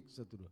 Satu dua.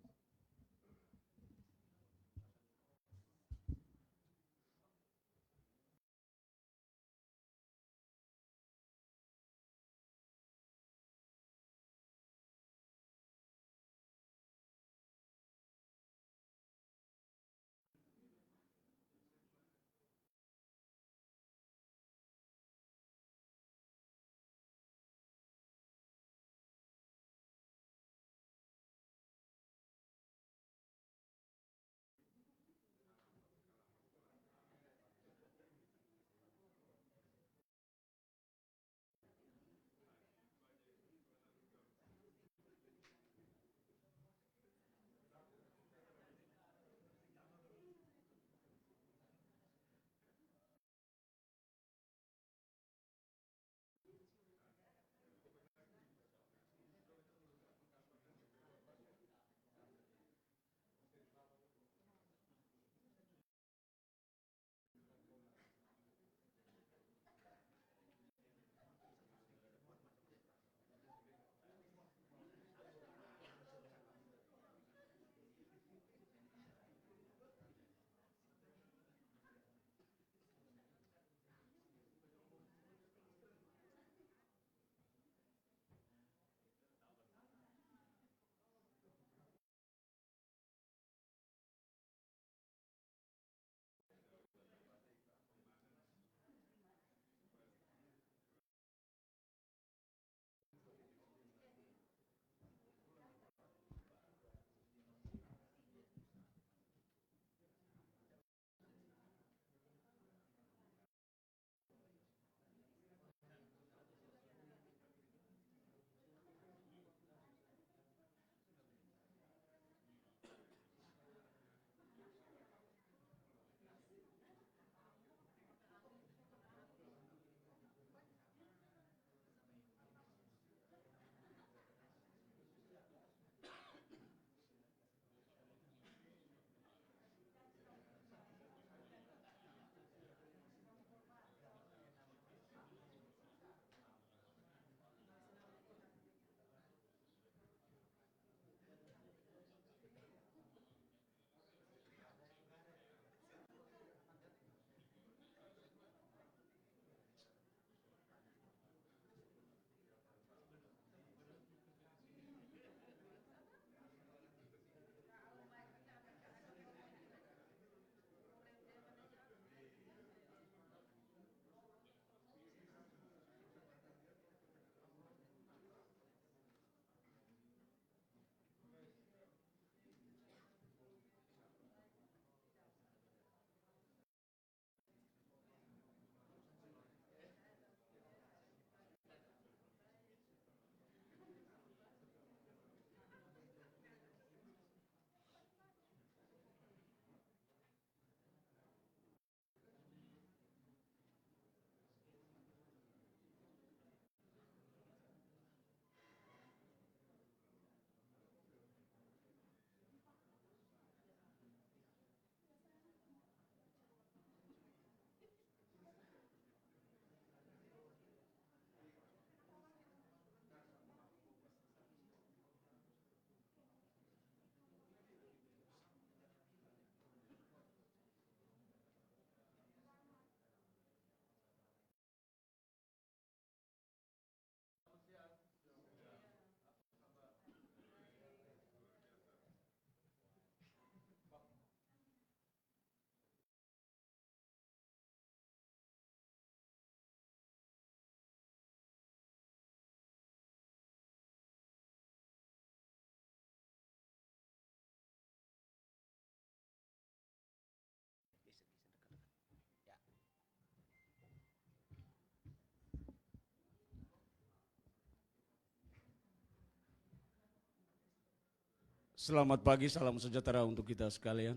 Selamat pagi, salam sejahtera untuk kita sekalian.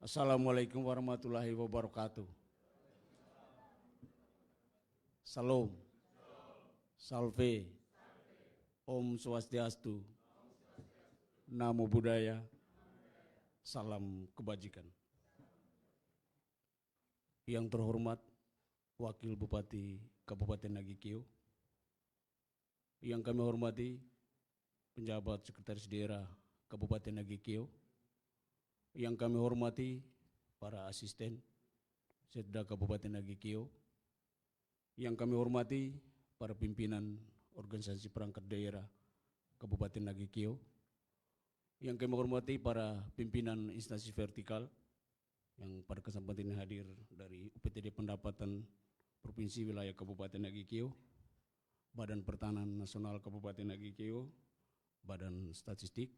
Assalamualaikum warahmatullahi wabarakatuh. Salam, salve, Om Swastiastu, Namo Buddhaya, salam kebajikan. Yang terhormat Wakil Bupati Kabupaten Nagikio, yang kami hormati penjabat Sekretaris Daerah Kabupaten Nagikio, yang kami hormati para asisten Setda Kabupaten Nagikio, yang kami hormati para pimpinan organisasi perangkat daerah Kabupaten Nagikio, yang kami hormati para pimpinan instansi vertikal yang pada kesempatan ini hadir dari UPTD Pendapatan Provinsi Wilayah Kabupaten Nagikio, Badan Pertanahan Nasional Kabupaten Nagikio, Badan Statistik,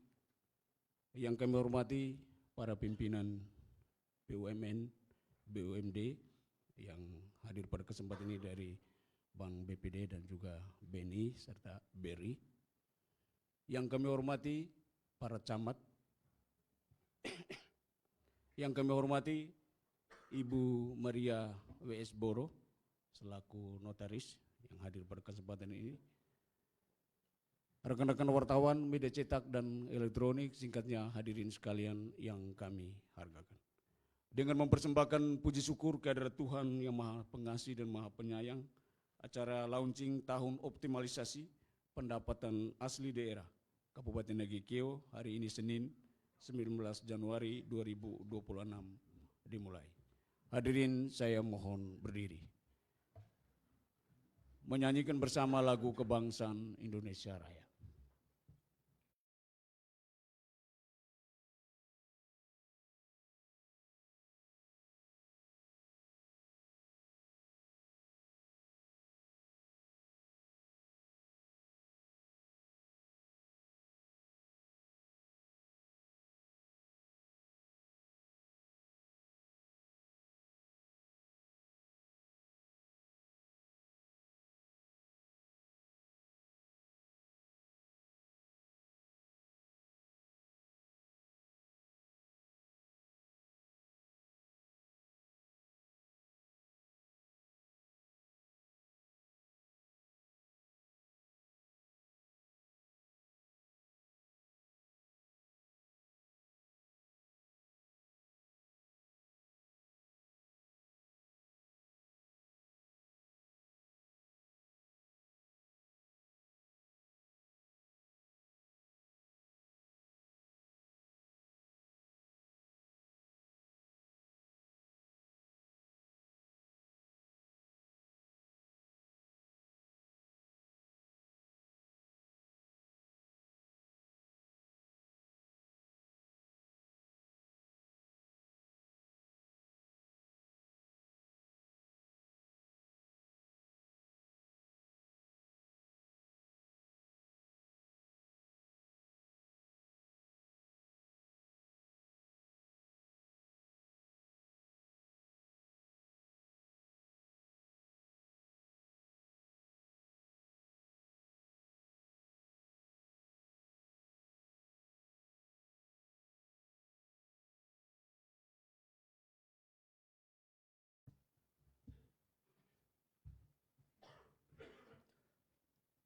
yang kami hormati para pimpinan BUMN, BUMD yang hadir pada kesempatan ini dari Bank BPD dan juga BNI serta BRI, yang kami hormati para camat, yang kami hormati Ibu Maria W.S. Boro selaku notaris yang hadir pada kesempatan ini, rekan-rekan wartawan, media cetak dan elektronik, singkatnya hadirin sekalian yang kami hargakan. Dengan mempersembahkan puji syukur kehadirat Tuhan yang Maha Pengasih dan Maha Penyayang, acara launching tahun optimalisasi pendapatan asli daerah Kabupaten Nagikio hari ini Senin 19 Januari 2026 dimulai. Hadirin saya mohon berdiri. Menyanyikan bersama lagu kebangsaan Indonesia Raya.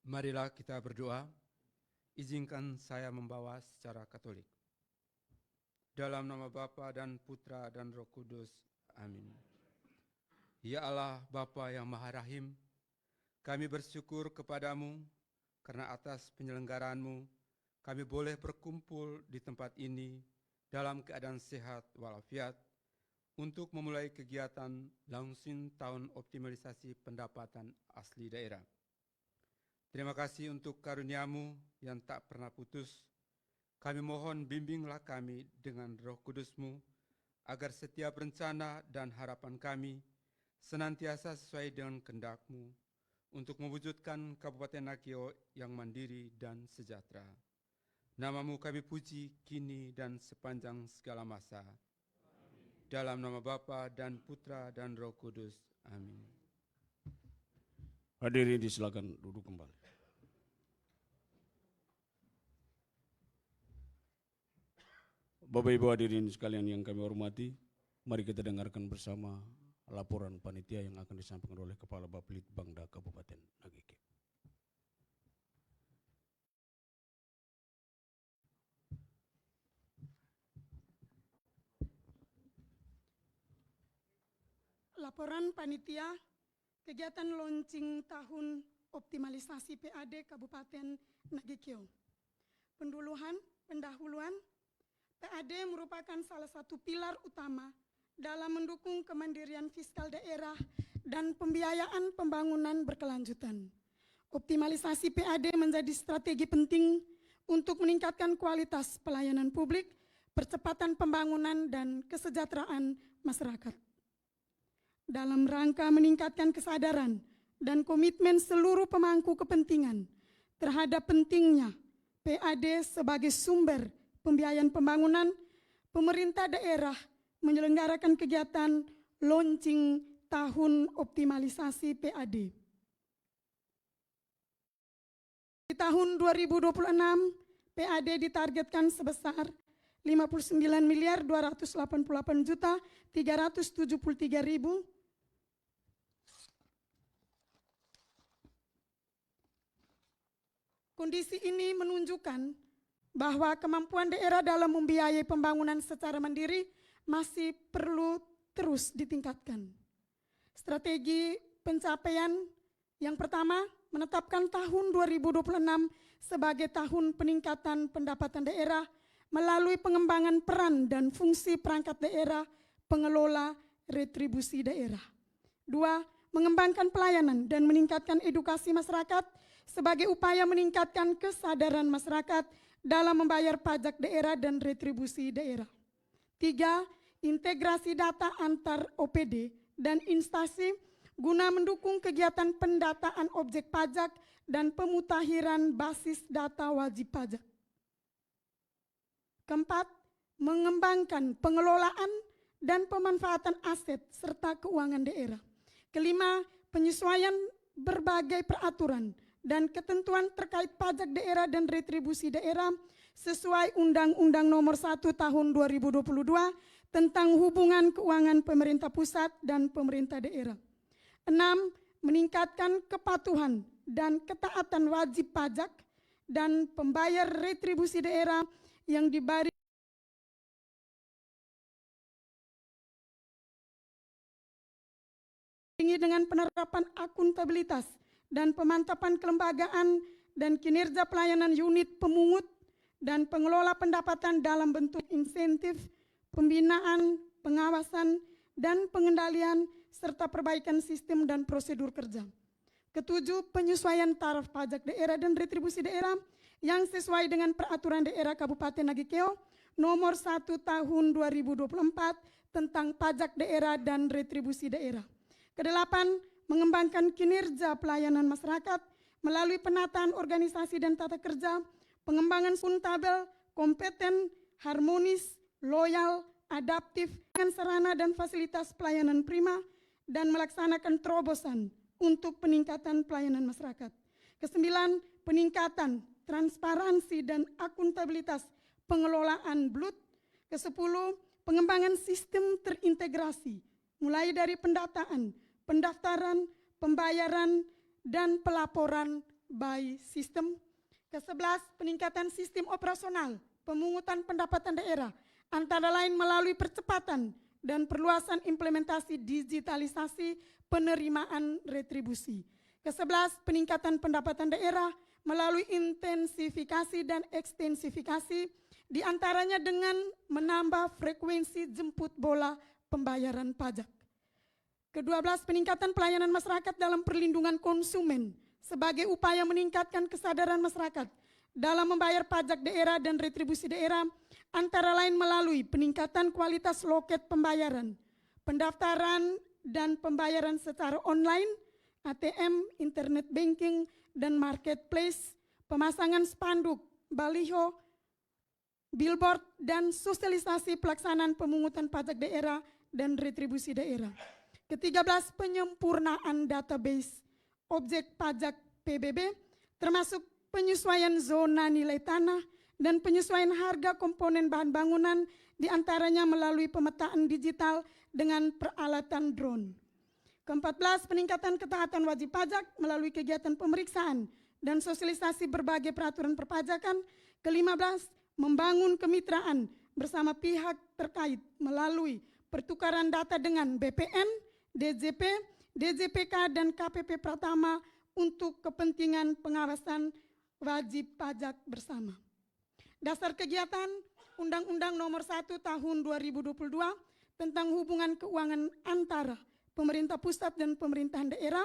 Marilah kita berdoa. Izinkan saya membawa secara Katolik. Dalam nama Bapa dan Putra dan Roh Kudus. Amin. Ya Allah, Bapa yang Maha Rahim, kami bersyukur kepadamu karena atas penyelenggaraan-Mu kami boleh berkumpul di tempat ini dalam keadaan sehat walafiat untuk memulai kegiatan launching tahun optimalisasi pendapatan asli daerah. Terima kasih untuk karunia-Mu yang tak pernah putus. Kami mohon bimbinglah kami dengan Roh Kudus-Mu, agar setiap rencana dan harapan kami senantiasa sesuai dengan kehendak-Mu, untuk mewujudkan Kabupaten Nagikio yang mandiri dan sejahtera. Nama-Mu kami puji kini dan sepanjang segala masa. Amin. Dalam nama Bapa dan Putra dan Roh Kudus. Amin. Hadirin disilakan duduk kembali. Bapak Ibu hadirin sekalian yang kami hormati, mari kita dengarkan bersama laporan panitia yang akan disampaikan oleh Kepala Baplit Bangda Kabupaten Nagikio. Laporan panitia kegiatan launching tahun optimalisasi PAD Kabupaten Nagikio. pendahuluan, PAD merupakan salah satu pilar utama dalam mendukung kemandirian fiskal daerah dan pembiayaan pembangunan berkelanjutan. Optimalisasi PAD menjadi strategi penting untuk meningkatkan kualitas pelayanan publik, percepatan pembangunan, dan kesejahteraan masyarakat. Dalam rangka meningkatkan kesadaran dan komitmen seluruh pemangku kepentingan terhadap pentingnya PAD sebagai sumber pembiayaan pembangunan, pemerintah daerah menyelenggarakan kegiatan launching tahun optimalisasi PAD. Di tahun 2026, PAD ditargetkan sebesar 59.288.373.000. Kondisi ini menunjukkan bahwa kemampuan daerah dalam membiayai pembangunan secara mandiri masih perlu terus ditingkatkan. Strategi pencapaian yang pertama, menetapkan tahun 2026 sebagai tahun peningkatan pendapatan daerah melalui pengembangan peran dan fungsi perangkat daerah pengelola retribusi daerah. 2. Mengembangkan pelayanan dan meningkatkan edukasi masyarakat sebagai upaya meningkatkan kesadaran masyarakat dalam membayar pajak daerah dan retribusi daerah. 3. Integrasi data antar OPD dan instansi guna mendukung kegiatan pendataan objek pajak dan pemutakhiran basis data wajib pajak. 4. Mengembangkan pengelolaan dan pemanfaatan aset serta keuangan daerah. 5. Penyesuaian berbagai peraturan dan ketentuan terkait pajak daerah dan retribusi daerah sesuai Undang-Undang Nomor 1 Tahun 2022 tentang hubungan keuangan pemerintah pusat dan pemerintah daerah. 6. Meningkatkan kepatuhan dan ketaatan wajib pajak dan pembayar retribusi daerah yang dibarengi dengan penerapan akuntabilitas dan pemantapan kelembagaan dan kinerja pelayanan unit pemungut dan pengelola pendapatan dalam bentuk insentif, pembinaan, pengawasan, dan pengendalian serta perbaikan sistem dan prosedur kerja. 7. Penyesuaian taraf pajak daerah dan retribusi daerah yang sesuai dengan peraturan daerah Kabupaten Nagikeo nomor 1 tahun 2024 tentang pajak daerah dan retribusi daerah. 8. Mengembangkan kinerja pelayanan masyarakat melalui penataan organisasi dan tata kerja, pengembangan akuntabel, kompeten, harmonis, loyal, adaptif, dengan sarana dan fasilitas pelayanan prima, dan melaksanakan terobosan untuk peningkatan pelayanan masyarakat. 9. Peningkatan transparansi dan akuntabilitas pengelolaan BLUT. 10. Pengembangan sistem terintegrasi, mulai dari pendataan, pendaftaran, pembayaran, dan pelaporan by system. 11. Peningkatan sistem operasional pemungutan pendapatan daerah, antara lain melalui percepatan dan perluasan implementasi digitalisasi penerimaan retribusi. 11. Peningkatan pendapatan daerah melalui intensifikasi dan ekstensifikasi, diantaranya dengan menambah frekuensi jemput bola pembayaran pajak. 12. Peningkatan pelayanan masyarakat dalam perlindungan konsumen sebagai upaya meningkatkan kesadaran masyarakat dalam membayar pajak daerah dan retribusi daerah, antara lain melalui peningkatan kualitas loket pembayaran, pendaftaran dan pembayaran secara online, ATM, internet banking, dan marketplace, pemasangan spanduk, baliho, billboard, dan sosialisasi pelaksanaan pemungutan pajak daerah dan retribusi daerah. 13. Penyempurnaan database objek pajak PBB, termasuk penyesuaian zona nilai tanah dan penyesuaian harga komponen bahan bangunan, diantaranya melalui pemetaan digital dengan peralatan drone. 14. Peningkatan ketaatan wajib pajak melalui kegiatan pemeriksaan dan sosialisasi berbagai peraturan perpajakan. 15. Membangun kemitraan bersama pihak terkait melalui pertukaran data dengan BPN, DJP, DJPK, dan KPP Pratama untuk kepentingan pengawasan wajib pajak bersama. Dasar kegiatan Undang-Undang Nomor 1 Tahun 2022 tentang hubungan keuangan antara pemerintah pusat dan pemerintahan daerah,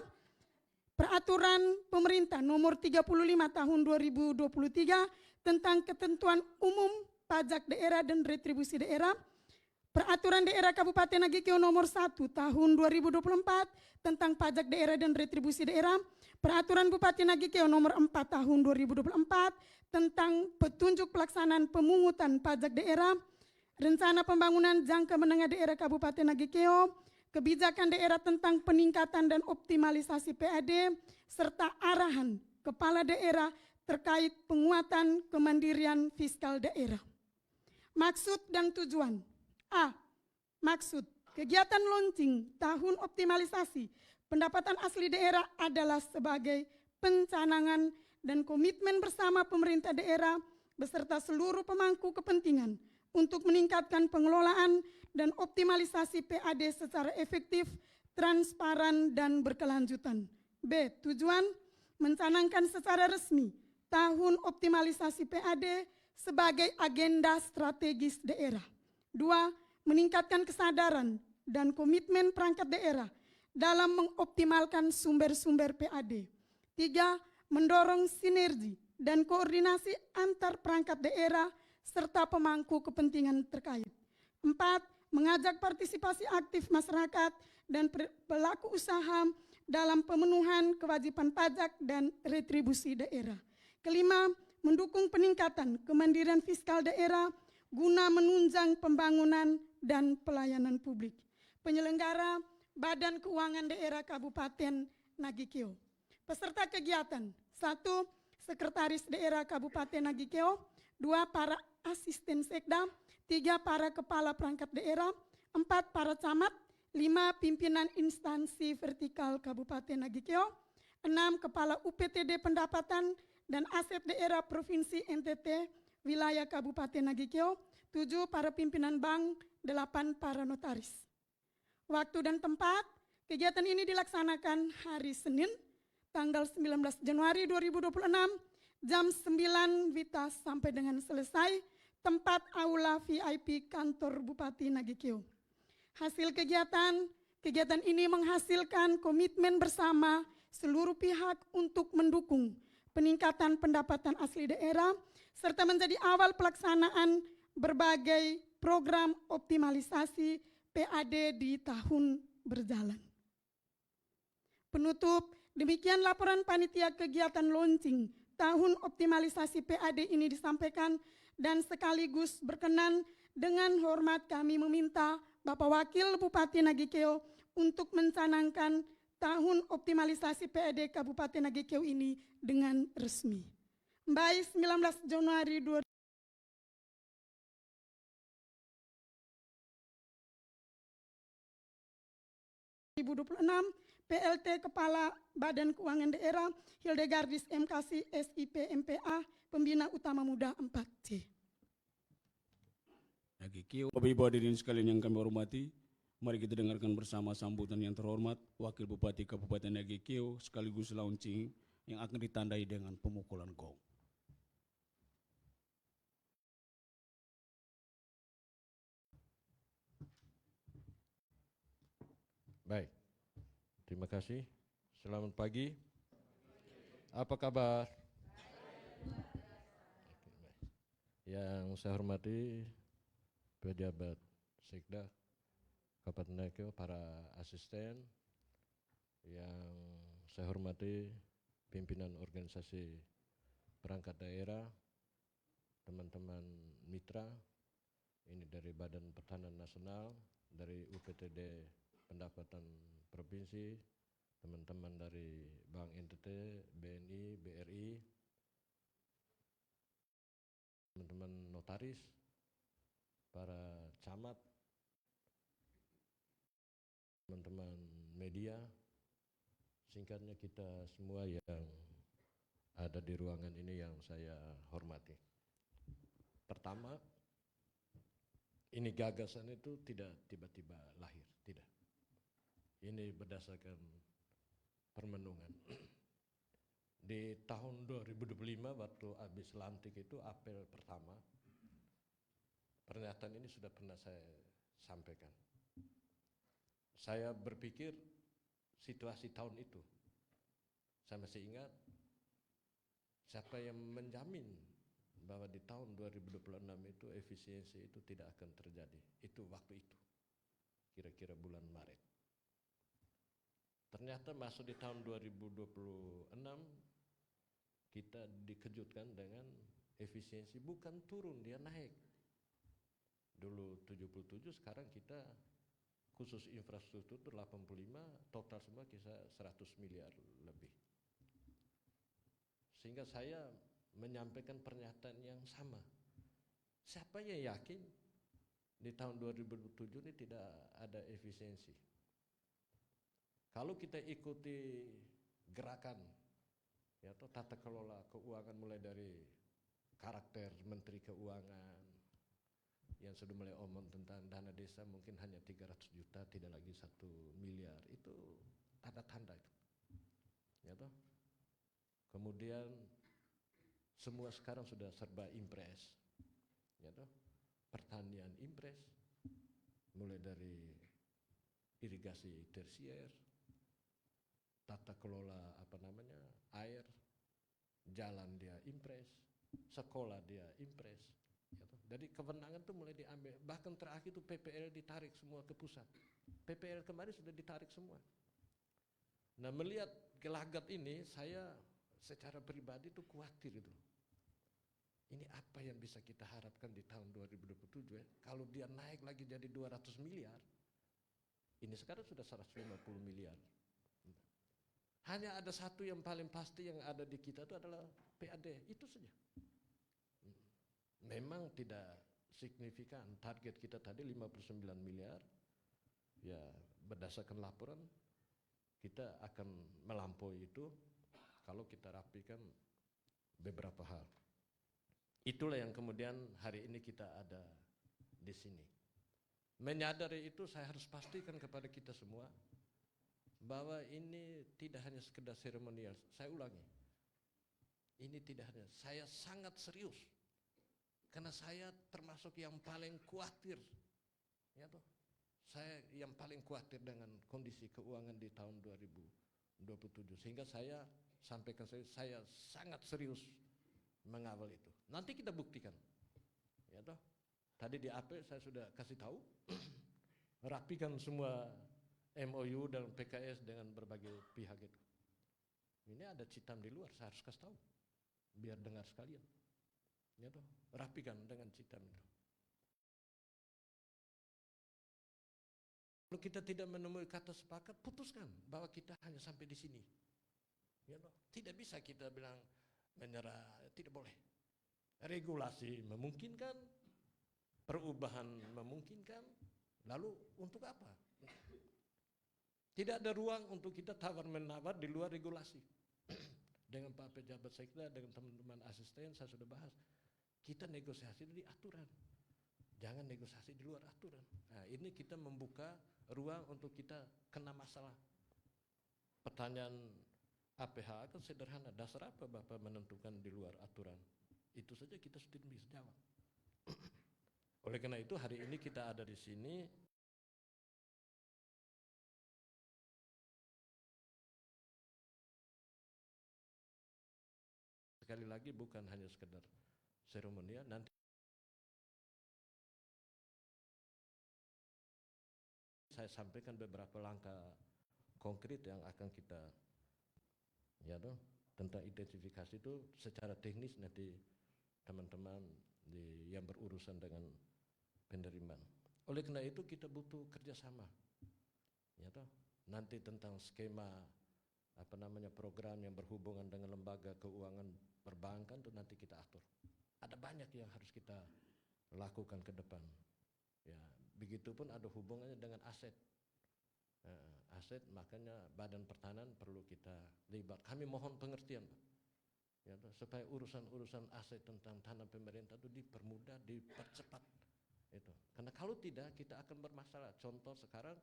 Peraturan Pemerintah Nomor 35 Tahun 2023 tentang ketentuan umum pajak daerah dan retribusi daerah, Peraturan Daerah Kabupaten Nagikeo Nomor 1 Tahun 2024 tentang pajak daerah dan retribusi daerah, Peraturan Bupati Nagikeo Nomor 4 Tahun 2024 tentang petunjuk pelaksanaan pemungutan pajak daerah, Rencana Pembangunan Jangka Menengah Daerah Kabupaten Nagikeo, Kebijakan Daerah tentang peningkatan dan optimalisasi PAD, serta arahan Kepala Daerah terkait penguatan kemandirian fiskal daerah. Maksud dan tujuan. A. Maksud kegiatan launching tahun optimalisasi pendapatan asli daerah adalah sebagai pencanangan dan komitmen bersama pemerintah daerah beserta seluruh pemangku kepentingan untuk meningkatkan pengelolaan dan optimalisasi PAD secara efektif, transparan, dan berkelanjutan. B. Tujuan mencanangkan secara resmi tahun optimalisasi PAD sebagai agenda strategis daerah. 2. Meningkatkan kesadaran dan komitmen perangkat daerah dalam mengoptimalkan sumber-sumber PAD. 3. Mendorong sinergi dan koordinasi antar perangkat daerah serta pemangku kepentingan terkait. 4. Mengajak partisipasi aktif masyarakat dan pelaku usaha dalam pemenuhan kewajiban pajak dan retribusi daerah. 5. Mendukung peningkatan kemandirian fiskal daerah guna menunjang pembangunan dan pelayanan publik. Penyelenggara Badan Keuangan Daerah Kabupaten Nagikeo. Peserta kegiatan: 1. Sekretaris Daerah Kabupaten Nagikeo. 2. Para asisten sekda. 3. Para kepala perangkat daerah. 4. Para camat. 5. Pimpinan instansi vertikal Kabupaten Nagikeo. 6. Kepala UPTD Pendapatan dan Aset Daerah Provinsi NTT Wilayah Kabupaten Nagikeo. 7. Para pimpinan bank. 8. Para notaris. Waktu dan tempat kegiatan ini dilaksanakan hari Senin, tanggal 19 Januari 2026, jam 9 WITA sampai dengan selesai, tempat aula VIP kantor Bupati Nagikeo. Hasil kegiatan ini menghasilkan komitmen bersama seluruh pihak untuk mendukung peningkatan pendapatan asli daerah, serta menjadi awal pelaksanaan berbagai program optimalisasi PAD di tahun berjalan. Penutup, demikian laporan panitia kegiatan launching tahun optimalisasi PAD ini disampaikan, dan sekaligus berkenan dengan hormat kami meminta Bapak Wakil Bupati Nagikeo untuk mencanangkan tahun optimalisasi PAD Kabupaten Nagikeo ini dengan resmi. Baik 19 Januari 2026, PLT Kepala Badan Keuangan Daerah Hildegardis MKC SIP MPA, Pembina Utama Muda 4C. Nagikeo, Bapak Ibu hadirin sekalian yang kami hormati, mari kita dengarkan bersama sambutan yang terhormat Wakil Bupati Kabupaten Nagikeo sekaligus launching yang akan ditandai dengan pemukulan gong. Baik, terima kasih. Selamat pagi. Apa kabar? Yang saya hormati pejabat Sekda Kabupaten Nagikeo, para asisten, yang saya hormati pimpinan organisasi perangkat daerah, teman-teman mitra, ini dari Badan Pertanahan Nasional, dari UPTD Pendapatan Provinsi, teman-teman dari Bank NTT, BNI, BRI, teman-teman notaris, para camat, teman-teman media, singkatnya kita semua yang ada di ruangan ini yang saya hormati. Pertama, ini gagasan itu tidak tiba-tiba lahir, tidak. Ini berdasarkan permenungan. Di Di tahun 2025 waktu habis lantik itu apel pertama, pernyataan ini sudah pernah saya sampaikan. Saya berpikir situasi tahun itu, saya masih ingat, siapa yang menjamin bahwa di tahun 2026 itu efisiensi itu tidak akan terjadi. Itu waktu itu, kira-kira bulan Maret. Ternyata masuk di tahun 2026, kita dikejutkan dengan efisiensi bukan turun, dia naik. Dulu 77, sekarang kita khusus infrastruktur itu 85, total semua kisah 100 miliar lebih. Sehingga saya menyampaikan pernyataan yang sama. Siapa yang yakin di tahun 2007 ini tidak ada efisiensi? Kalau kita ikuti gerakan ya, atau tata kelola keuangan mulai dari karakter Menteri Keuangan yang sudah mulai omong tentang dana desa mungkin hanya 300 juta, tidak lagi 1 miliar, itu tanda-tanda itu. Ya toh? Kemudian semua sekarang sudah serba impres. Ya toh? Pertanian impres, mulai dari irigasi tersier, tata kelola air, jalan dia impres, sekolah dia impres. Ya toh? Jadi kewenangan itu mulai diambil. Bahkan terakhir itu PPL ditarik semua ke pusat. PPL kemarin sudah ditarik semua. Nah, melihat gelagat ini, saya secara pribadi itu khawatir itu. Ini apa yang bisa kita harapkan di tahun 2027 ya? Kalau dia naik lagi jadi 200 miliar, ini sekarang sudah 150 miliar. Hanya ada satu yang paling pasti yang ada di kita itu adalah PAD, itu saja. Memang tidak signifikan, target kita tadi 59 miliar, ya berdasarkan laporan kita akan melampaui itu kalau kita rapikan beberapa hal. Itulah yang kemudian hari ini kita ada di sini. Menyadari itu saya harus pastikan kepada kita semua bahwa ini tidak hanya sekedar seremonial. Saya ulangi, ini tidak hanya, saya sangat serius karena saya termasuk yang paling khawatir, ya toh, saya yang paling khawatir dengan kondisi keuangan di tahun 2027, sehingga saya sampaikan saya sangat serius mengawal itu. Nanti kita buktikan, ya toh. Tadi di AP saya sudah kasih tahu, rapikan semua MOU dan PKS dengan berbagai pihak itu. Ini ada Citam di luar, saya harus kasih tahu, biar dengar sekalian. Ya toh, rapikan dengan Citam itu. Kalau kita tidak menemui kata sepakat, putuskan bahwa kita hanya sampai di sini. Ya toh, tidak bisa kita bilang menyerah, tidak boleh. Regulasi memungkinkan, perubahan memungkinkan, lalu untuk apa? Tidak ada ruang untuk kita tawar-menawar di luar regulasi. Dengan Pak Pejabat Sekda, dengan teman-teman asisten, saya sudah bahas. Kita negosiasi di aturan, jangan negosiasi di luar aturan. Nah, ini kita membuka ruang untuk kita kena masalah. Pertanyaan APH kan sederhana, dasar apa Bapak menentukan di luar aturan? Itu saja kita sudah bisa jawab. Oleh karena itu hari ini kita ada di sini sekali lagi bukan hanya sekedar seremonial, nanti saya sampaikan beberapa langkah konkret yang akan kita ya toh, tentang identifikasi itu secara teknis nanti teman-teman yang berurusan dengan penerimaan. Oleh karena itu kita butuh kerjasama, ya toh. Nanti tentang skema program yang berhubungan dengan lembaga keuangan perbankan itu nanti kita atur. Ada banyak yang harus kita lakukan ke depan. Ya, begitupun ada hubungannya dengan aset. Aset, makanya Badan Pertanahan perlu kita libat. Kami mohon pengertian, Pak. Ya, supaya urusan-urusan aset tentang tanah pemerintah itu dipermudah, dipercepat. Itu. Karena kalau tidak kita akan bermasalah. Contoh sekarang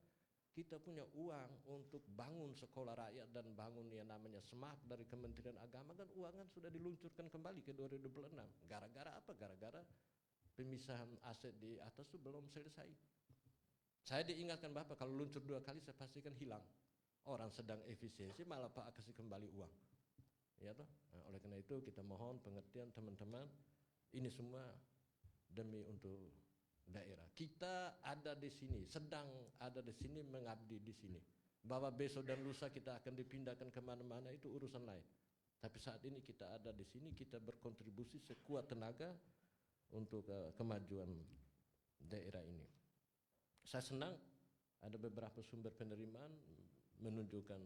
kita punya uang untuk bangun sekolah rakyat dan bangun yang namanya SMART dari Kementerian Agama, kan uangan sudah diluncurkan kembali ke 2026. Gara-gara apa? Gara-gara pemisahan aset di atas itu belum selesai. Saya diingatkan Bapak, kalau luncur 2 kali saya pastikan hilang. Orang sedang efisiensi malah Pak kasih kembali uang. Ya toh? Nah, oleh karena itu kita mohon pengertian teman-teman, ini semua demi untuk daerah. Kita ada di sini, sedang ada di sini, mengabdi di sini. Bahwa besok dan lusa kita akan dipindahkan kemana-mana itu urusan lain. Tapi saat ini kita ada di sini, kita berkontribusi sekuat tenaga untuk kemajuan daerah ini. Saya senang ada beberapa sumber penerimaan menunjukkan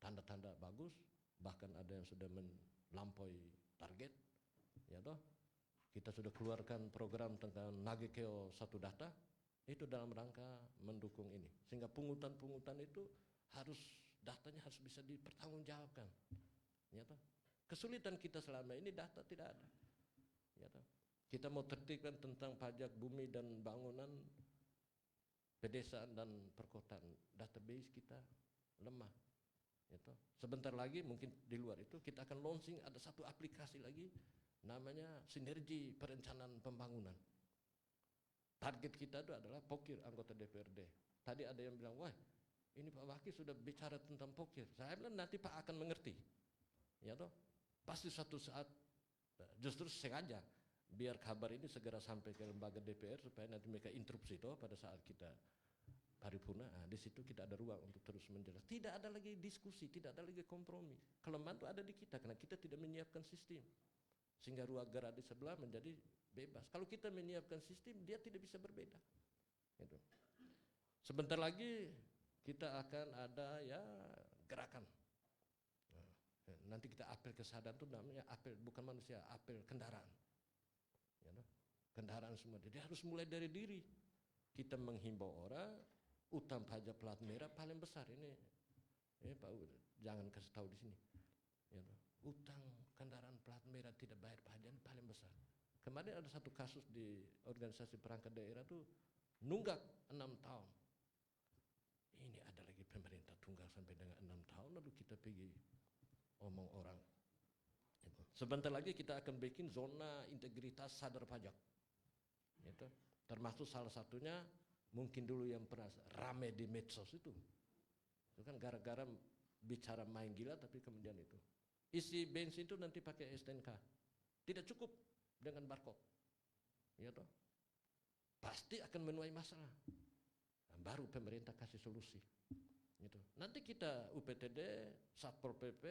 tanda-tanda bagus, bahkan ada yang sudah melampaui target. Ya toh? Kita sudah keluarkan program tentang Nagekeo Satu Data, itu dalam rangka mendukung ini. Sehingga pungutan-pungutan itu datanya harus bisa dipertanggungjawabkan. Ya toh? Kesulitan kita selama ini data tidak ada. Ya toh? Kita mau tertibkan tentang pajak bumi dan bangunan, pedesaan dan perkotaan, database kita lemah. Ya toh? Sebentar lagi mungkin di luar itu kita akan launching ada satu aplikasi lagi, namanya Sinergi Perencanaan Pembangunan. Target kita itu adalah pokir anggota DPRD. Tadi ada yang bilang, wah ini Pak Waki sudah bicara tentang pokir. Saya bilang nanti Pak akan mengerti. Ya toh, pasti suatu saat, justru sengaja biar kabar ini segera sampai ke lembaga DPR supaya nanti mereka interupsi toh pada saat kita paripurna. Nah, di situ kita ada ruang untuk terus menjelaskan. Tidak ada lagi diskusi, tidak ada lagi kompromi. Kelemahan itu ada di kita karena kita tidak menyiapkan sistem. Sehingga ruang gerak di sebelah menjadi bebas. Kalau kita menyiapkan sistem, dia tidak bisa berbeda. Gitu. Sebentar lagi kita akan ada ya gerakan. Nah, nanti kita apel kesadaran itu namanya apel bukan manusia, apel kendaraan. Ya, kendaraan semua. Jadi harus mulai dari diri. Kita menghimbau orang, utang pajak plat merah paling besar ini. Ya, Pak, jangan kasih tahu di sini. Ya, utang kendaraan plat merah tidak bayar pajak paling besar. Kemarin ada satu kasus di organisasi perangkat daerah tuh nunggak 6 tahun. Ini ada lagi pemerintah tunggal sampai dengan 6 tahun lalu kita pergi omong orang. Sebentar lagi kita akan bikin zona integritas sadar pajak. Itu termasuk salah satunya mungkin dulu yang pernah rame di medsos itu kan gara-gara bicara main gila tapi kemudian itu. Isi bensin itu nanti pakai STNK. Tidak cukup dengan barcode. Ya toh? Pasti akan menuai masalah. Nah, baru pemerintah kasih solusi. Gitu. Nanti kita UPTD, Satpol PP,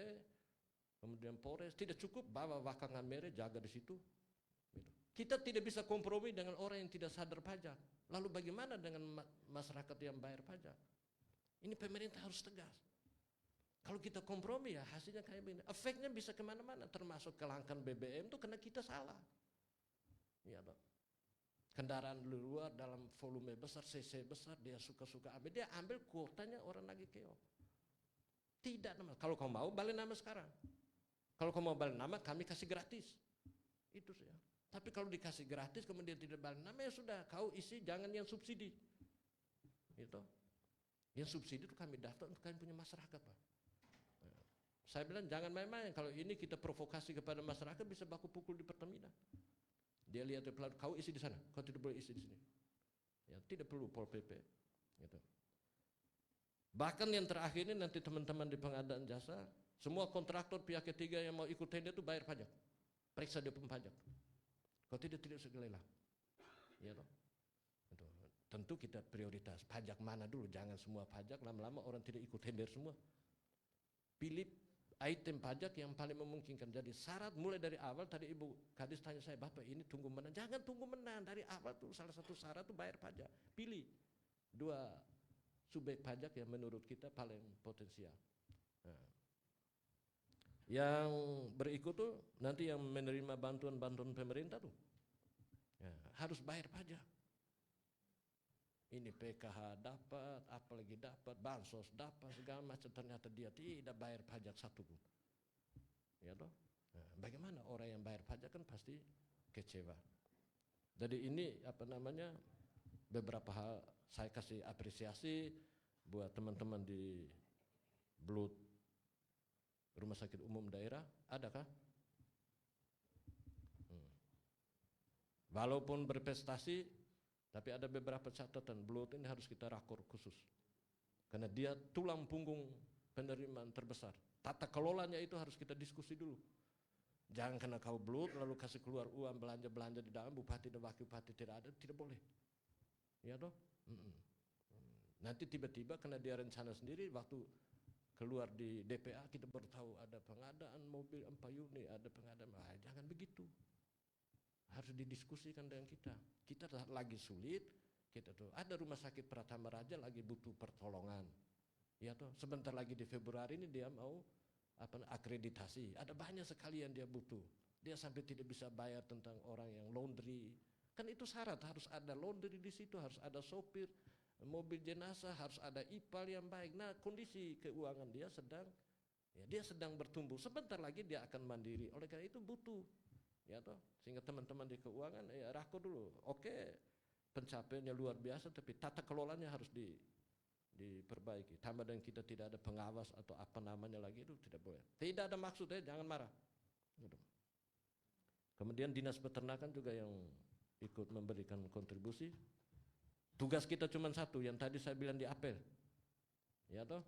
kemudian Polres tidak cukup bawa wakangan merah jaga di situ. Gitu. Kita tidak bisa kompromi dengan orang yang tidak sadar pajak. Lalu bagaimana dengan masyarakat yang bayar pajak? Ini pemerintah harus tegas. Kalau kita kompromi ya hasilnya kayak begini. Efeknya bisa kemana-mana, termasuk kelangkaan BBM itu karena kita salah. Ya, kendaraan luar dalam volume besar, CC besar, dia suka-suka ambil. Dia ambil kuotanya orang Nagekeo. Tidak nama. Kalau kau mau balik nama sekarang. Kalau kau mau balik nama kami kasih gratis. Itu saja. Tapi kalau dikasih gratis kemudian tidak balik nama ya sudah. Kau isi jangan yang subsidi. Gitu. Yang subsidi itu kami daftar untuk kami punya masyarakat Pak. Saya bilang jangan main-main, kalau ini kita provokasi kepada masyarakat bisa baku pukul di Pertamina. Dia lihat kau isi di sana, kau tidak boleh isi di sini. Ya, tidak perlu Pol PP. Gitu. Bahkan yang terakhir ini nanti teman-teman di pengadaan jasa, semua kontraktor pihak ketiga yang mau ikut tender itu bayar pajak. Periksa dia pun pajak. Kau tidak segelelah. Ya toh. Gitu. Tentu kita prioritas pajak mana dulu, jangan semua pajak, lama-lama orang tidak ikut tender semua. Pilih item pajak yang paling memungkinkan. Jadi syarat mulai dari awal, tadi Ibu Kadis tanya saya, Bapak ini tunggu menang. Jangan tunggu menang, dari awal tuh salah satu syarat tuh bayar pajak. Pilih 2 subjek pajak yang menurut kita paling potensial. Nah, yang berikut tuh nanti yang menerima bantuan-bantuan pemerintah tuh ya, harus bayar pajak. Ini PKH dapat, apalagi dapat, bansos dapat, segala macam, ternyata dia tidak bayar pajak satu pun. Ya toh? Nah, bagaimana orang yang bayar pajak kan pasti kecewa. Jadi ini beberapa hal saya kasih apresiasi buat teman-teman di Blut Rumah Sakit Umum Daerah, adakah? Walaupun berprestasi, tapi ada beberapa catatan. Blut ini harus kita rakor khusus, karena dia tulang punggung penerimaan terbesar. Tata kelolanya itu harus kita diskusi dulu. Jangan karena kau Blut lalu kasih keluar uang belanja-belanja di dalam, bupati dan wakil bupati tidak ada, tidak boleh. Ya toh? Nanti tiba-tiba karena dia rencana sendiri, waktu keluar di DPA kita baru tahu ada pengadaan mobil 4 unit, ada pengadaan, jangan begitu. Harus didiskusikan dengan kita. Kita lagi sulit, kita tuh ada rumah sakit Pratama Raja lagi butuh pertolongan. Ya toh, sebentar lagi di Februari ini dia mau akreditasi. Ada banyak sekali yang dia butuh. Dia sampai tidak bisa bayar tentang orang yang laundry. Kan itu syarat, harus ada laundry di situ, harus ada sopir mobil jenazah, harus ada ipal yang baik. Nah, kondisi keuangan dia sedang bertumbuh. Sebentar lagi dia akan mandiri. Oleh karena itu butuh, ya toh, sehingga teman-teman di keuangan rakor dulu. Oke, pencapaiannya luar biasa, tapi tata kelolanya harus diperbaiki. Tambah dengan kita tidak ada pengawas atau apa namanya lagi, itu tidak boleh. Tidak ada maksud, jangan marah. Kemudian dinas peternakan juga yang ikut memberikan kontribusi. Tugas kita cuma satu, yang tadi saya bilang di apel, ya toh,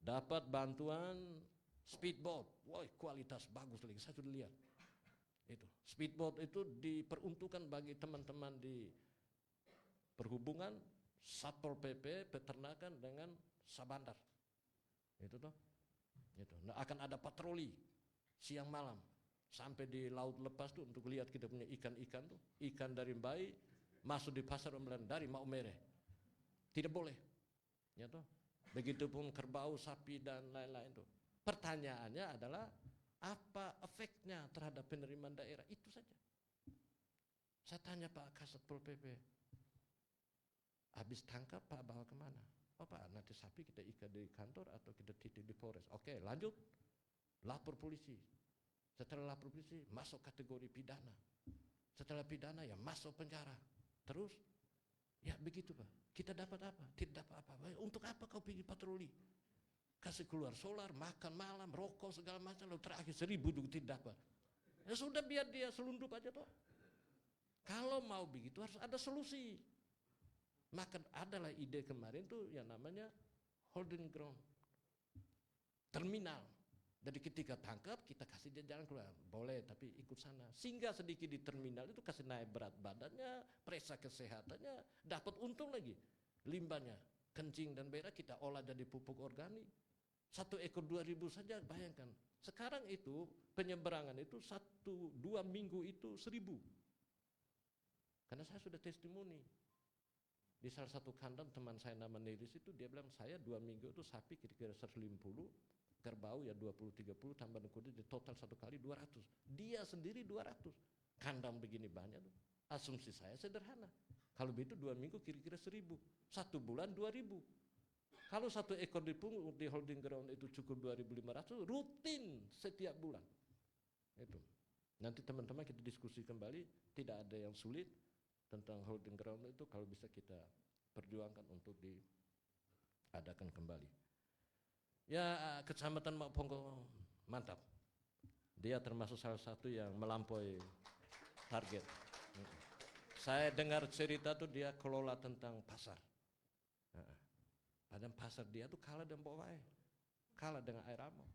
dapat bantuan speedboat. Wah, kualitas bagus lagi, saya sudah lihat. Itu speedboat itu diperuntukkan bagi teman-teman di perhubungan, Satpol PP, peternakan dengan Sabandar. Itu toh. Itu. Nah, akan ada patroli siang malam sampai di laut lepas tuh untuk lihat kita punya ikan-ikan tuh, ikan dari bayi masuk di pasar Ombelan dari Maumere. Tidak boleh. Ya toh. Begitupun kerbau, sapi dan lain-lain tuh. Pertanyaannya adalah apa efeknya terhadap penerimaan daerah, itu saja. Saya tanya Pak Kasatpol PP, habis tangkap Pak bawa kemana? Oh Pak, nanti sapi kita ikat di kantor atau kita titip di Polres. Oke, lanjut, lapor polisi. Setelah lapor polisi, masuk kategori pidana. Setelah pidana ya masuk penjara. Terus, ya begitu Pak. Kita dapat apa? Tidak dapat apa-apa. Untuk apa kau pergi patroli? Kasih keluar solar, makan malam, rokok segala macam, lalu terakhir 1.000 juga tidak dapat. Ya sudah, biar dia selundup aja toh. Kalau mau begitu harus ada solusi. Maka adalah ide kemarin tuh yang namanya holding ground, terminal. Jadi ketika tangkap kita kasih dia jalan keluar, boleh tapi ikut sana. Sehingga sedikit di terminal itu kasih naik berat badannya, periksa kesehatannya, dapat untung lagi. Limbahnya, kencing dan berak kita olah jadi pupuk organik. 1 ekor 2.000 saja, bayangkan. Sekarang itu penyeberangan itu 1-2 minggu itu 1.000. Karena saya sudah testimoni. Di salah satu kandang teman saya nama Nelis itu, dia bilang saya 2 minggu itu sapi kira-kira 150, kerbau ya 20-30, tambah kuda di total 1 kali 200. Dia sendiri 200. Kandang begini banyak tuh. Asumsi saya sederhana. Kalau begitu 2 minggu kira-kira 1.000. 1 bulan 2.000. Kalau 1 ekor dipungut di holding ground itu cukup 2.500, rutin setiap bulan. Itu. Nanti teman-teman kita diskusi kembali, tidak ada yang sulit tentang holding ground itu, kalau bisa kita perjuangkan untuk diadakan kembali. Ya, Kecamatan Maponggo mantap. Dia termasuk salah satu yang melampaui target. Saya dengar cerita tuh dia kelola tentang pasar. Padahal pasar dia tuh kalah dengan Bawai, kalah dengan Air Amo.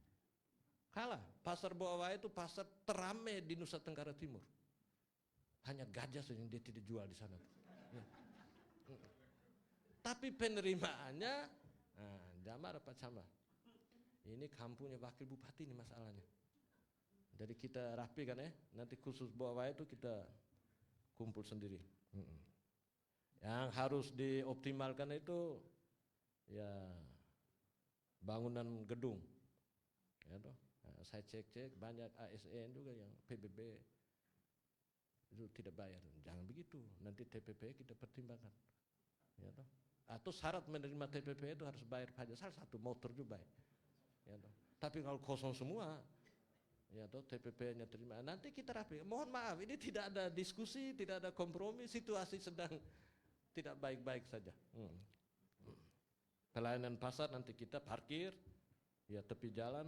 Kalah. Pasar Bawai itu pasar teramai di Nusa Tenggara Timur. Hanya gajah saja yang dia tidak jual di sana. Tapi penerimaannya, Damar Pak Camat. Ini kampungnya wakil bupati ini masalahnya. Jadi kita rapi kan ya, nanti khusus Bawai itu kita kumpul sendiri. Yang harus dioptimalkan itu ya bangunan gedung. Ya toh. Nah, saya cek-cek banyak ASN juga yang PBB itu tidak bayar. Jangan begitu, nanti TPP kita pertimbangkan. Ya toh. Atau syarat menerima TPP itu harus bayar pajak, salah satu motor juga bayar. Ya toh. Tapi kalau kosong semua, ya toh TPP-nya terima, nanti kita rapi. Mohon maaf, ini tidak ada diskusi, tidak ada kompromi, situasi sedang tidak baik-baik saja. pelayanan pasar nanti kita parkir, ya tepi jalan,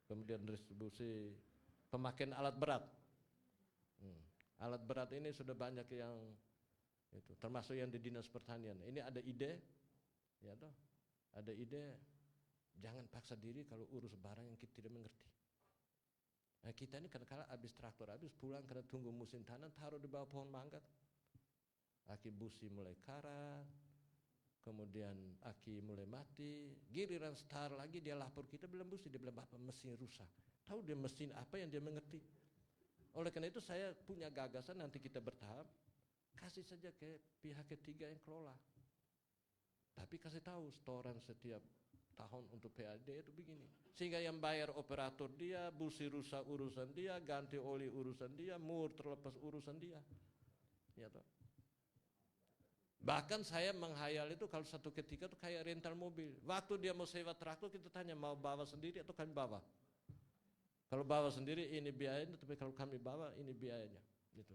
kemudian distribusi pemakaian alat berat. Alat berat ini sudah banyak yang itu, termasuk yang di Dinas Pertanian. Ini ada ide, ya toh, ada ide, jangan paksa diri kalau urus barang yang kita tidak mengerti. Nah, kita ini kadang-kadang habis traktor, habis pulang karena tunggu musim tanam, taruh di bawah pohon mangga. Aki busi mulai karat, kemudian aki mulai mati, giliran star lagi dia lapor kita bilang busi, dia bilang bapak mesin rusak. Tahu dia mesin apa yang dia mengerti. Oleh karena itu saya punya gagasan nanti kita bertahap, kasih saja ke pihak ketiga yang kelola. Tapi kasih tahu setoran setiap tahun untuk PAD itu begini. Sehingga yang bayar operator dia, busi rusak urusan dia, ganti oli urusan dia, mur terlepas urusan dia. Ya toh. Bahkan saya menghayal itu kalau satu ketika itu kayak rental mobil. Waktu dia mau sewa traktor kita tanya mau bawa sendiri atau kami bawa. Kalau bawa sendiri ini biayanya, tapi kalau kami bawa ini biayanya. Gitu.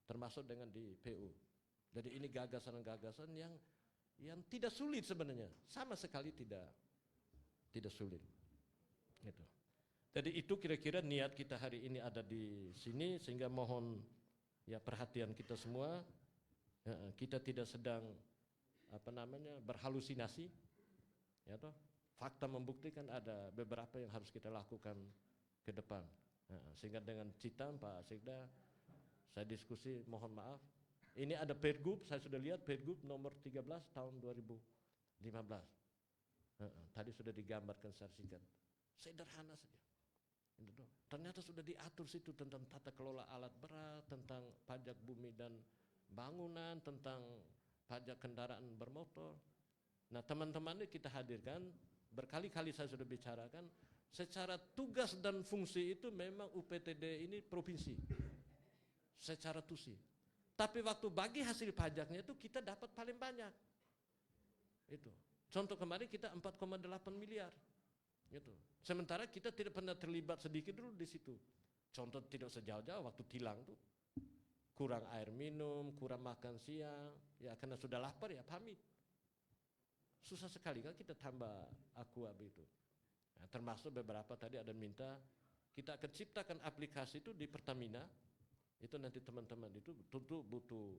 Termasuk dengan di PU. Jadi ini gagasan-gagasan yang tidak sulit sebenarnya. Sama sekali tidak sulit. Gitu. Jadi itu kira-kira niat kita hari ini ada di sini, sehingga mohon ya perhatian kita semua. Kita tidak sedang berhalusinasi, ya toh. Fakta membuktikan ada beberapa yang harus kita lakukan ke depan. Sehingga dengan Citam Pak Sekda saya diskusi, mohon maaf. Ini ada Pergub, saya sudah lihat Pergub nomor 13 tahun 2015. Tadi sudah digambarkan secara singkat. Sederhana saja. Ternyata sudah diatur situ tentang tata kelola alat berat, tentang pajak bumi dan bangunan, tentang pajak kendaraan bermotor. Nah, teman-teman ini kita hadirkan, berkali-kali saya sudah bicarakan, secara tugas dan fungsi itu memang UPTD ini provinsi, secara tusi. Tapi waktu bagi hasil pajaknya itu kita dapat paling banyak. Itu. Contoh kemarin kita 4,8 miliar. Gitu. Sementara kita tidak pernah terlibat sedikit dulu di situ. Contoh tidak sejauh-jauh waktu tilang tuh. Kurang air minum, kurang makan siang, ya karena sudah lapar ya pamit. Susah sekali kan kita tambah aqua begitu. Nah, termasuk beberapa tadi ada minta kita akan ciptakan aplikasi itu di Pertamina. Itu nanti teman-teman itu tentu butuh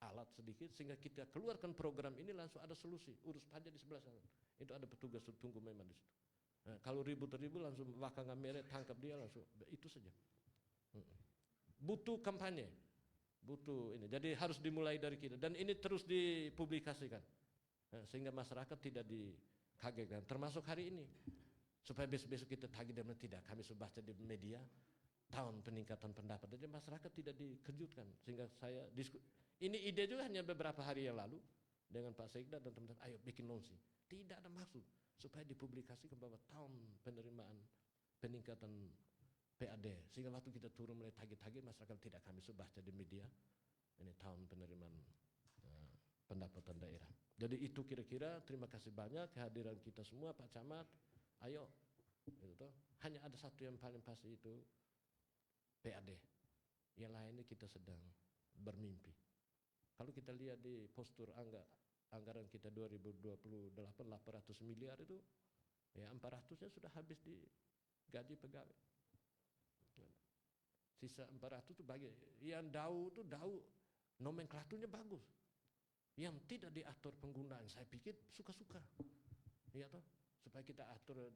alat sedikit sehingga kita keluarkan program ini langsung ada solusi. Urus pajak di sebelah sana. Itu ada petugas tunggu memang di situ. Nah, kalau ribut-ribut langsung bakal ngamere tangkap dia langsung. Itu saja. Butuh kampanye. Butuh ini. Jadi harus dimulai dari kita dan ini terus dipublikasikan. Nah, sehingga masyarakat tidak dikagetkan termasuk hari ini. Supaya besok-besok kita tagih dan tidak. Kami sudah baca di media tahun peningkatan pendapat. Jadi masyarakat tidak dikejutkan. Sehingga saya ini ide juga hanya beberapa hari yang lalu dengan Pak Sekda dan teman-teman, ayo bikin nonsi. Tidak ada maksud supaya dipublikasikan bahwa tahun penerimaan peningkatan PAD. Sehingga waktu kita turun mulai tagih-tagih masyarakat tidak, kami sudah baca di media. Ini tahun penerimaan pendapatan daerah. Jadi itu kira-kira, terima kasih banyak kehadiran kita semua Pak Camat. Ayo, gitu. Hanya ada satu yang paling pasti itu PAD. Yang lainnya kita sedang bermimpi. Kalau kita lihat di postur anggaran kita 2028 800 miliar itu, ya 400-nya sudah habis di gaji pegawai. Sisa 400 itu bagi yang DAU nomenklaturnya bagus. Yang tidak diatur penggunaan, saya pikir suka-suka. Iya toh? Supaya kita atur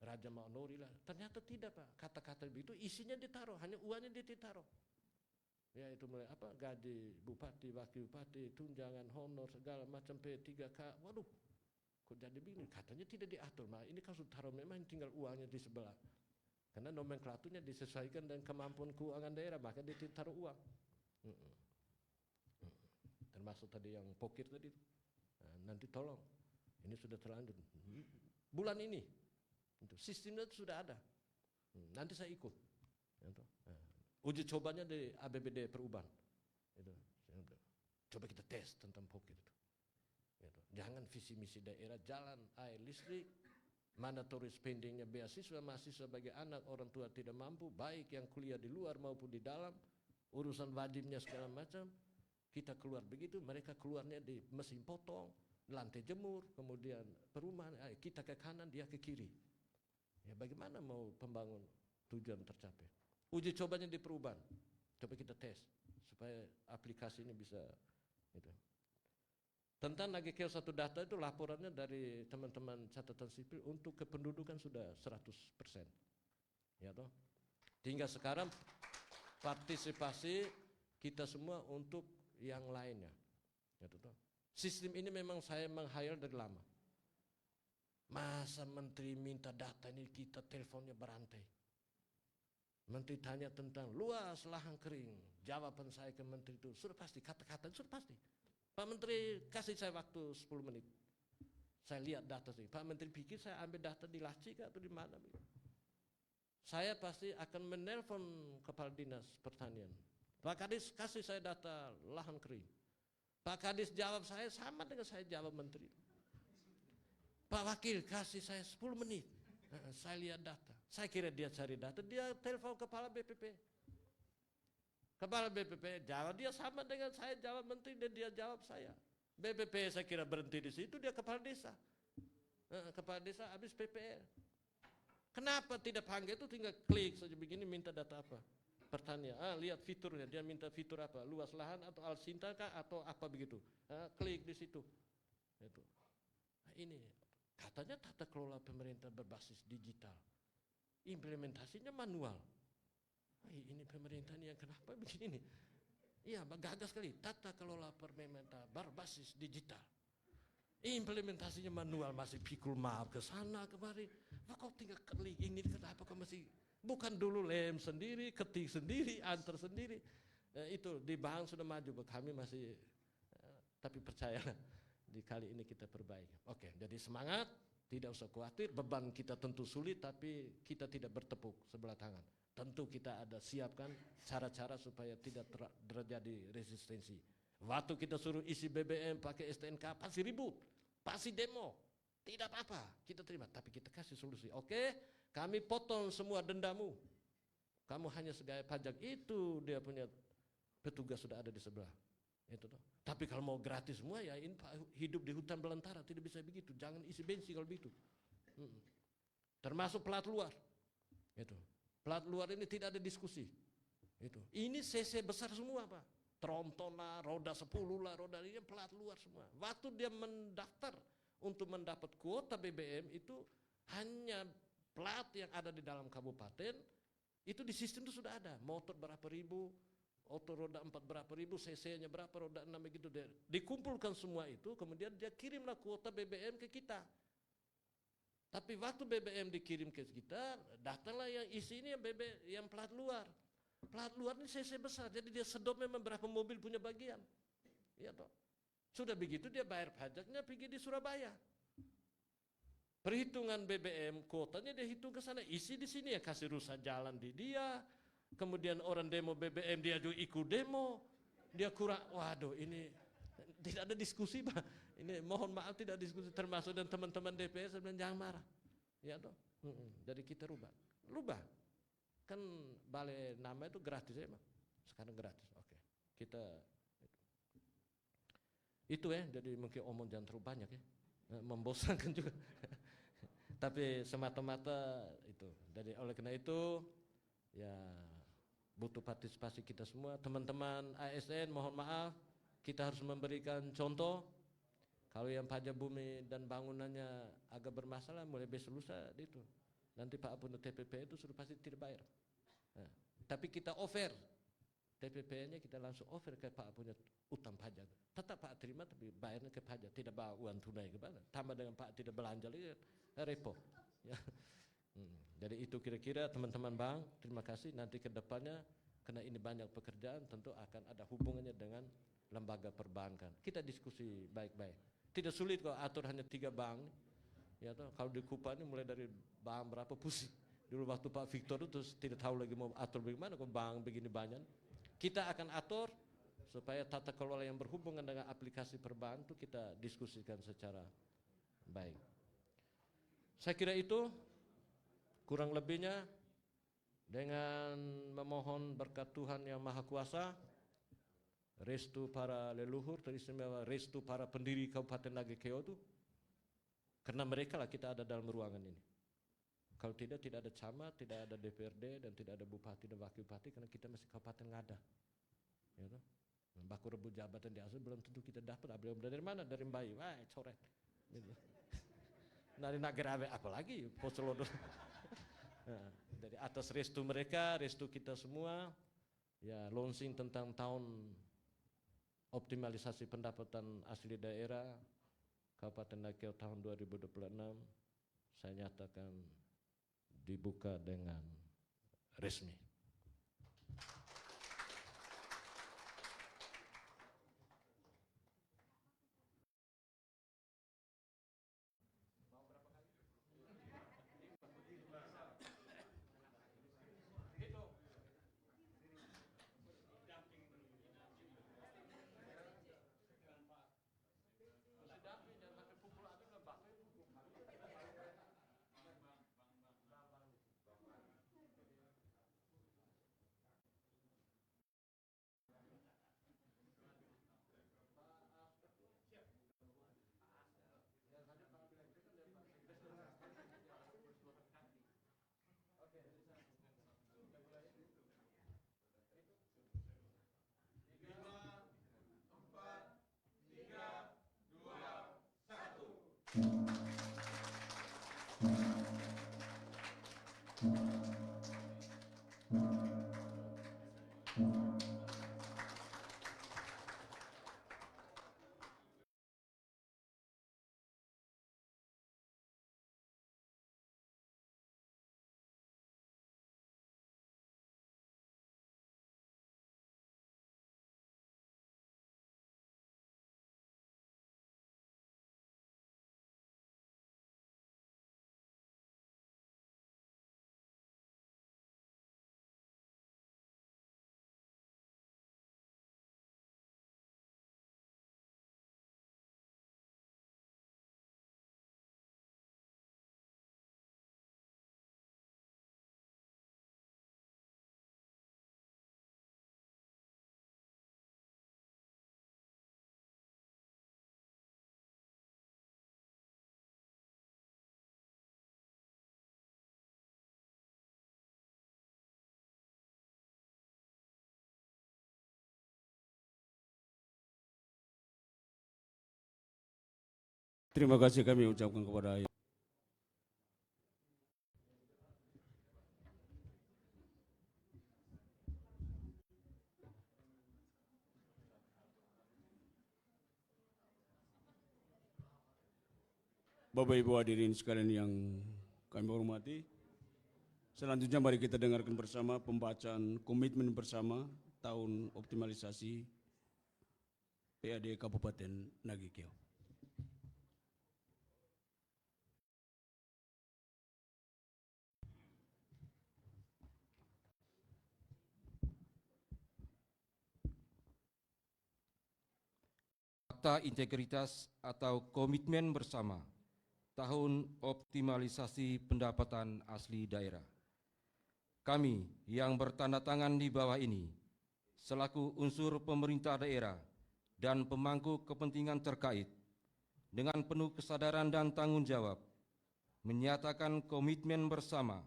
Raja Maunori lah. Ternyata tidak Pak. Kata-kata begitu isinya ditaruh, hanya uangnya ditaruh. Ya itu mulai gaji bupati, wakil bupati, tunjangan, honor, segala macam P3K. Waduh, kok jadi begini? Katanya tidak diatur. Nah, ini kalau taruh memang tinggal uangnya di sebelah. Karena nomenklaturnya disesuaikan dengan kemampuan keuangan daerah, maka ditaruh uang. Termasuk tadi yang pokir tadi. Nah, nanti tolong, ini sudah terlanjur. Bulan ini, sistemnya itu sudah ada. Nanti saya ikut. Uji cobanya di APBD perubahan. Coba kita tes tentang pokir itu. Jangan visi misi daerah, jalan, air, listrik, mandatory spendingnya beasiswa mahasiswa bagi anak orang tua tidak mampu, baik yang kuliah di luar maupun di dalam, urusan wajibnya segala macam. Kita keluar begitu, mereka keluarnya di mesin potong, lantai jemur, kemudian perumahan, kita ke kanan, dia ke kiri. Ya bagaimana mau pembangun tujuan tercapai? Uji cobanya di perubahan. Coba kita tes supaya aplikasi ini bisa gitu. Tentang NAGKEO 1 data itu laporannya dari teman-teman catatan sipil untuk kependudukan sudah 100%. Ya toh. Hingga sekarang partisipasi kita semua untuk yang lainnya. Ya toh. Sistem ini memang saya menghayal dari lama. Masa menteri minta data ini kita teleponnya berantai. Menteri tanya tentang luas lahan kering. Jawaban saya ke menteri itu sudah pasti, kata-kata sudah pasti. Pak Menteri kasih saya waktu 10 menit. Saya lihat data sih. Pak Menteri pikir saya ambil data di Laci atau di mana? Saya pasti akan menelpon Kepala Dinas Pertanian. Pak Kadis kasih saya data lahan kering. Pak Kadis jawab saya sama dengan saya jawab Menteri. Pak Wakil kasih saya 10 menit. Saya lihat data. Saya kira dia cari data, dia telepon Kepala BPP. Kepala BPP jawab, dia sama dengan saya jawab Menteri dan dia jawab saya. BPP saya kira berhenti di situ, dia Kepala Desa. Kepala Desa habis PPL. Kenapa tidak panggil itu tinggal klik saja begini minta data apa? Pertanyaan, lihat fiturnya, dia minta fitur apa? Luas lahan atau alsinta kah atau apa begitu? Klik di situ. Itu. Nah, ini katanya tata kelola pemerintah berbasis digital. Implementasinya manual. Ini pemerintah ini yang kenapa begini nih? Iya, gagas sekali. Tata kelola pemerintah berbasis digital. Implementasinya manual, masih pikul maaf ke sana kemari. Kok tinggal klik ini kenapa kok masih bukan dulu lem sendiri, ketik sendiri, antar sendiri. Itu di bank sudah maju, kami masih tapi percayalah di kali ini kita perbaiki. Oke, jadi semangat, tidak usah khawatir, beban kita tentu sulit tapi kita tidak bertepuk sebelah tangan. Tentu kita ada siapkan cara-cara supaya tidak terjadi resistensi. Waktu kita suruh isi BBM pakai STNK pasti ribut, pasti demo, tidak apa-apa, kita terima. Tapi kita kasih solusi. Oke, kami potong semua dendamu. Kamu hanya segaya pajak, itu dia punya petugas sudah ada di sebelah. Itu toh. Tapi kalau mau gratis semua ya ini hidup di hutan belantara tidak bisa begitu. Jangan isi bensin kalau begitu. Termasuk plat luar. Itu. Plat luar ini tidak ada diskusi. Itu. Ini CC besar semua Pak. Tronton lah, roda 10 lah, roda ini plat luar semua. Waktu dia mendaftar untuk mendapat kuota BBM itu hanya plat yang ada di dalam kabupaten, itu di sistem itu sudah ada. Motor berapa ribu, auto roda 4 berapa ribu, CC-nya berapa, roda 6 begitu. Dikumpulkan semua itu, kemudian dia kirimlah kuota BBM ke kita. Tapi waktu BBM dikirim ke kita, datanglah yang isi ini yang plat luar. Plat luar ini CC besar, jadi dia sedot memang berapa mobil punya bagian. Iya toh. Sudah begitu dia bayar pajaknya pergi di Surabaya. Perhitungan BBM kuotanya dia hitung ke sana, isi di sini ya kasih rusak jalan di dia. Kemudian orang demo BBM dia juga ikut demo. Dia kurang, waduh ini tidak ada diskusi Pak. Ini mohon maaf tidak diskusi, termasuk dan teman-teman DPR sebenarnya jangan marah. Ya toh. Jadi kita rubah. Kan balai nama itu gratis ya Pak. Sekarang gratis. Oke. Kita itu ya, jadi mungkin omong jangan terlalu banyak ya. Membosankan juga. Tapi semata-mata itu. Jadi oleh karena itu ya butuh partisipasi kita semua. Teman-teman ASN mohon maaf, kita harus memberikan contoh. Kalau yang pajak bumi dan bangunannya agak bermasalah, mulai besok lusa itu. Nanti Pak Apuno TPP itu sudah pasti tidak bayar. Nah, tapi kita offer TPP-nya, kita langsung offer ke Pak punya utang pajak. Tetap Pak terima tapi bayarnya ke pajak, tidak bawa uang tunai ke mana. Tambah dengan Pak tidak belanja lagi, repot. Ya. Jadi itu kira-kira teman-teman Bang, terima kasih. Nanti ke depannya karena ini banyak pekerjaan tentu akan ada hubungannya dengan lembaga perbankan. Kita diskusi baik-baik. Tidak sulit kok atur hanya 3 bank. Ya toh, kalau di Kupang ini mulai dari bank berapa pusing. Dulu waktu Pak Victor itu terus tidak tahu lagi mau atur bagaimana kok bank begini banyak. Kita akan atur supaya tata kelola yang berhubungan dengan aplikasi perbankan itu kita diskusikan secara baik. Saya kira itu kurang lebihnya, dengan memohon berkat Tuhan yang Maha Kuasa, restu para leluhur, teristimewa restu para pendiri Kabupaten Nagekeo itu, karena mereka lah kita ada dalam ruangan ini. Kalau tidak ada camat, tidak ada DPRD, dan tidak ada bupati dan wakil bupati, karena kita masih kabupaten ngada. Ya, no? Baku rebut jabatan di asal belum tentu kita dapat. Belum dari mana? Dari Mbayu, wah coret. Gitu. Dari Nagerawe apalagi Posolodon. Nah, dari atas restu mereka, restu kita semua, ya launching tentang tahun optimalisasi pendapatan asli daerah Kabupaten Nagekeo tahun 2026, saya nyatakan dibuka dengan resmi. Terima kasih kami ucapkan kepada Bapak Ibu hadirin sekalian yang kami hormati. Selanjutnya mari kita dengarkan bersama pembacaan komitmen bersama tahun optimalisasi PAD Kabupaten Nagekeo. Fakta integritas atau komitmen bersama tahun optimalisasi pendapatan asli daerah. Kami yang bertanda tangan di bawah ini selaku unsur pemerintah daerah dan pemangku kepentingan terkait dengan penuh kesadaran dan tanggung jawab menyatakan komitmen bersama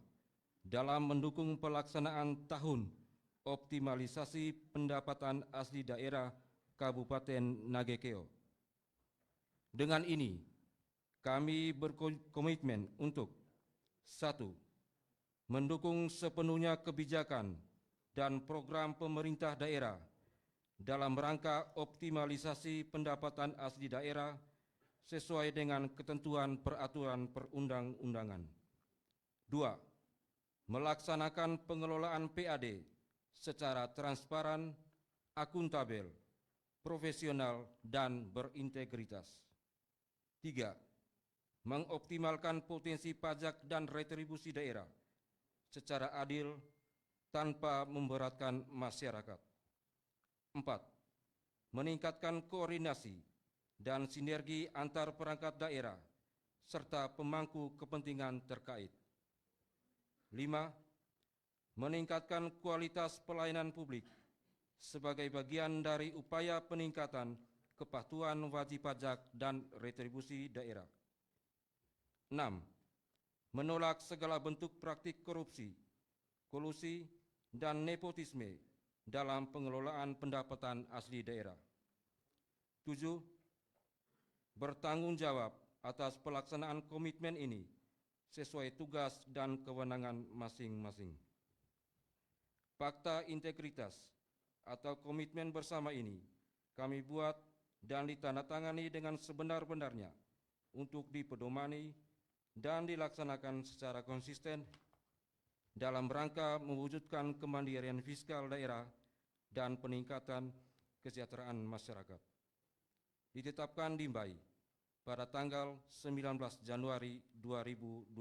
dalam mendukung pelaksanaan tahun optimalisasi pendapatan asli daerah Kabupaten Nagekeo. Dengan ini, kami berkomitmen untuk 1. Mendukung sepenuhnya kebijakan dan program pemerintah daerah dalam rangka optimalisasi pendapatan asli daerah sesuai dengan ketentuan peraturan perundang-undangan. 2. Melaksanakan pengelolaan PAD secara transparan, akuntabel, profesional, dan berintegritas. 3. Mengoptimalkan potensi pajak dan retribusi daerah secara adil tanpa memberatkan masyarakat. 4. Meningkatkan koordinasi dan sinergi antar perangkat daerah serta pemangku kepentingan terkait. 5. Meningkatkan kualitas pelayanan publik sebagai bagian dari upaya peningkatan kepatuhan wajib pajak dan retribusi daerah. 6. Menolak segala bentuk praktik korupsi, kolusi, dan nepotisme dalam pengelolaan pendapatan asli daerah. 7. Bertanggung jawab atas pelaksanaan komitmen ini sesuai tugas dan kewenangan masing-masing. Fakta integritas atau komitmen bersama ini kami buat dan ditandatangani dengan sebenar-benarnya untuk dipedomani dan dilaksanakan secara konsisten dalam rangka mewujudkan kemandirian fiskal daerah dan peningkatan kesejahteraan masyarakat. Ditetapkan di Mbai pada tanggal 19 Januari 2026.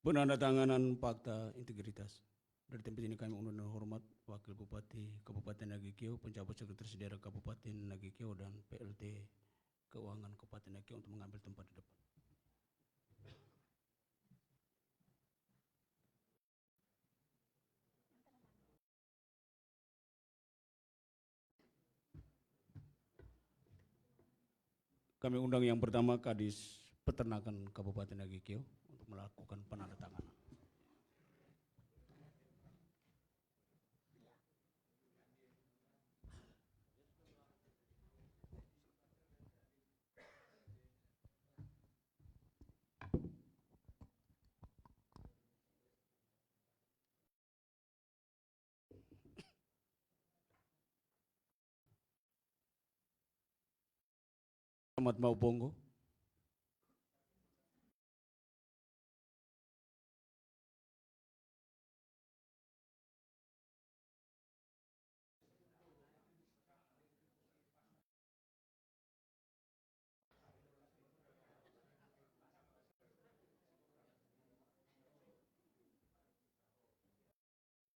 Penandatanganan fakta integritas. Dari tempat ini kami undang hormat Wakil Bupati Kabupaten Nagikio, penjabat Sekretaris Daerah Kabupaten Nagikio, dan PLT Keuangan Kabupaten Nagikio untuk mengambil tempat di depan. Kami undang yang pertama Kadis Peternakan Kabupaten Nagikio untuk melakukan penandatanganan. Ahmad Maubongo.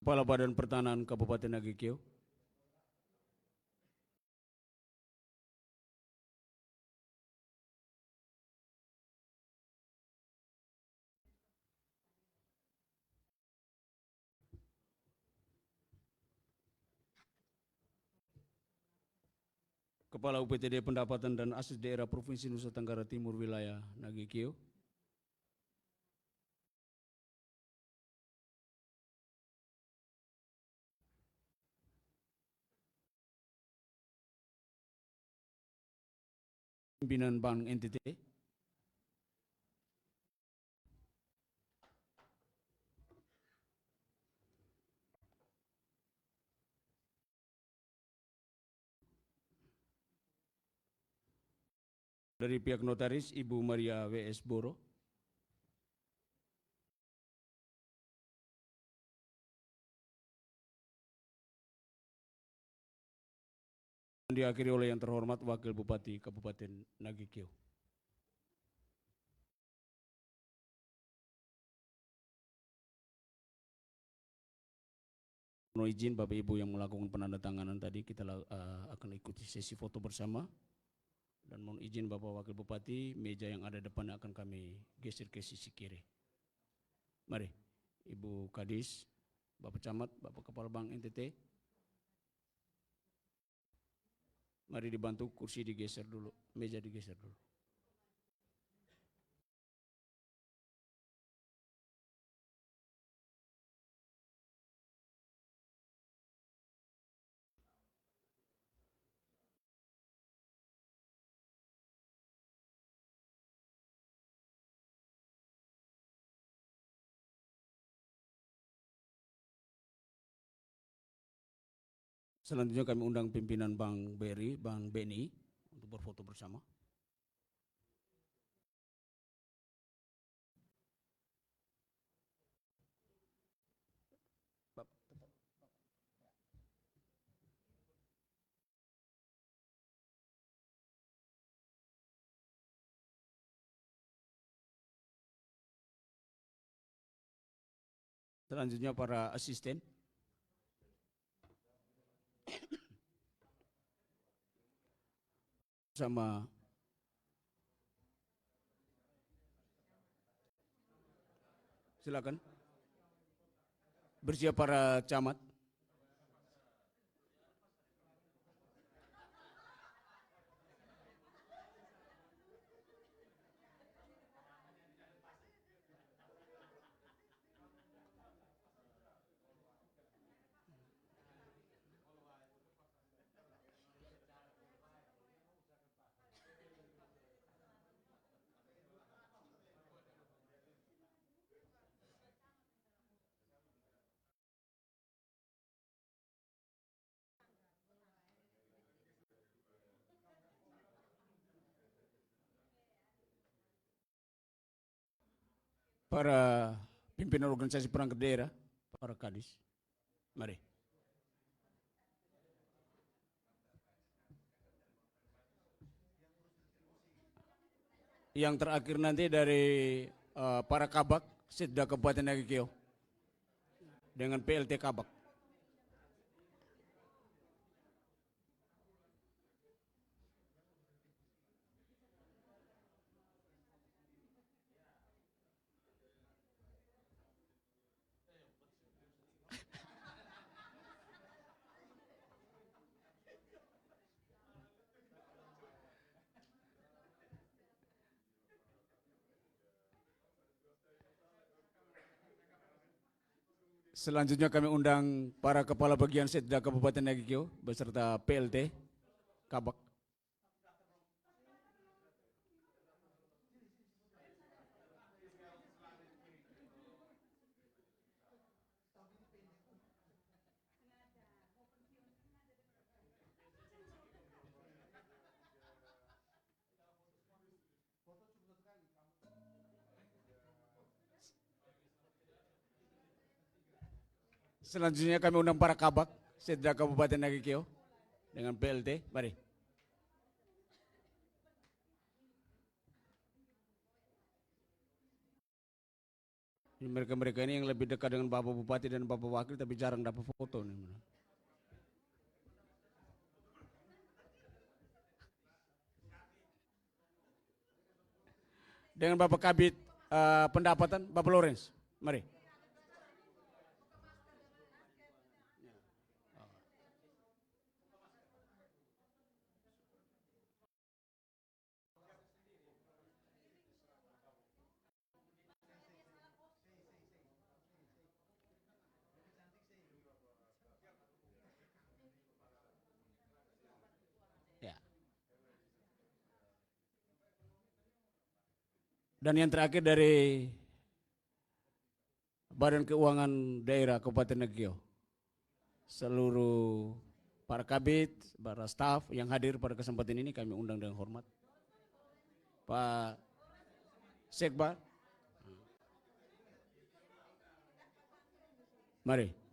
Kepala Badan Pertanahan Kabupaten Nagikio. Kepala UPTD Pendapatan dan Ases Daerah Provinsi Nusa Tenggara Timur Wilayah Nagikio. Pimpinan Bank NTT. Dari pihak notaris Ibu Maria W.S. Boro. Diakhiri oleh yang terhormat Wakil Bupati Kabupaten Nagikio. Mohon izin Bapak Ibu yang melakukan penandatanganan tadi, kita akan ikuti sesi foto bersama. Dan mohon izin Bapak Wakil Bupati, meja yang ada depan akan kami geser ke sisi kiri. Mari, Ibu Kadis, Bapak Camat, Bapak Kepala Bank NTT. Mari dibantu kursi digeser dulu, meja digeser dulu. Selanjutnya kami undang pimpinan Bank BRI, Bank BNI untuk berfoto bersama. Selanjutnya para asisten. Sama Silakan. Bersiap para camat. Para pimpinan organisasi perangkat daerah, para kadis, mari. Yang terakhir nanti dari para kabak Setda Kabupaten Nagikio dengan PLT Kabak. Selanjutnya kami undang para kepala bagian Setda Kabupaten Nagikio beserta PLT Kabak. Selanjutnya kami undang para kabak Setda Kabupaten Nagikio dengan PLT. Mari. Mereka-mereka ini yang lebih dekat dengan Bapak Bupati dan Bapak Wakil tapi jarang dapat foto nih. Dengan Bapak Kabit Pendapatan, Bapak Lawrence. Mari. Ya. Dan yang terakhir dari Badan Keuangan Daerah Kabupaten Nagikio. Seluruh para kabit, para staf yang hadir pada kesempatan ini kami undang dengan hormat. Pak Sekbar. Mari.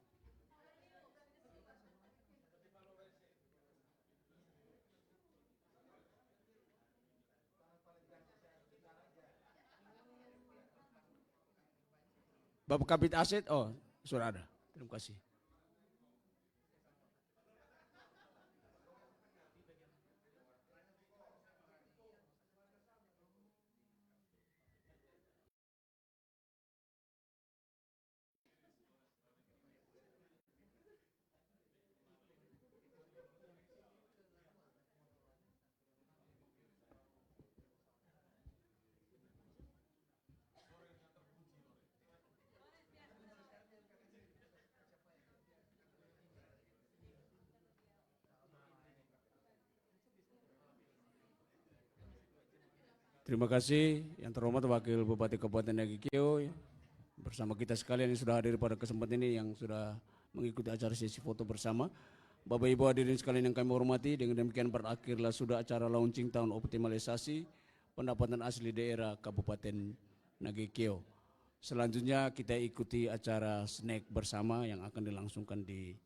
Bapak Kabit Aset, oh sudah ada. Terima kasih. Terima kasih yang terhormat Wakil Bupati Kabupaten Nagikio bersama kita sekalian yang sudah hadir pada kesempatan ini yang sudah mengikuti acara sesi foto bersama. Bapak Ibu hadirin sekalian yang kami hormati, dengan demikian berakhirlah sudah acara launching tahun optimalisasi pendapatan asli daerah Kabupaten Nagikio. Selanjutnya kita ikuti acara snack bersama yang akan dilangsungkan di